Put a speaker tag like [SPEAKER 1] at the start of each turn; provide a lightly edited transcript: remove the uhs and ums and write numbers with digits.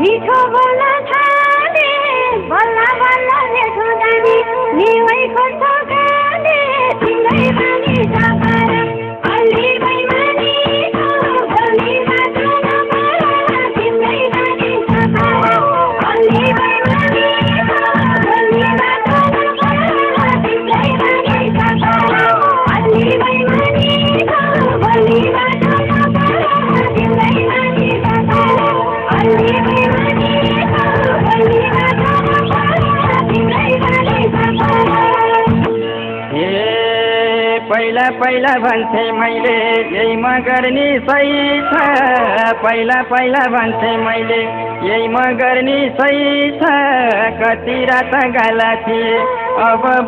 [SPEAKER 1] मिठो बोल्न थाले बल्ल बल्ल जेठो जाने निवै खोज्छौ गाने तिम्रै बानी सफारा अलि बैमानी छौ बोली मात्र नपारा तिम्रै बानी सफारा अलि बैमानी छौ बोली मात्र नपारा तिम्रै बानी सफारा अलि बैमानी छौ बोली मात्र नपारा तिम्रै बानी सफारा अलि बैमानी छौ बोली मात्र नपारा तिम्रै बानी सफारा।
[SPEAKER 2] पहिला पहिला भन्थे मैले यही म गर्ने सही छ पहिला पहिला भन्थे मैले यही म गर्ने सही छ कति रात गाला थिए अब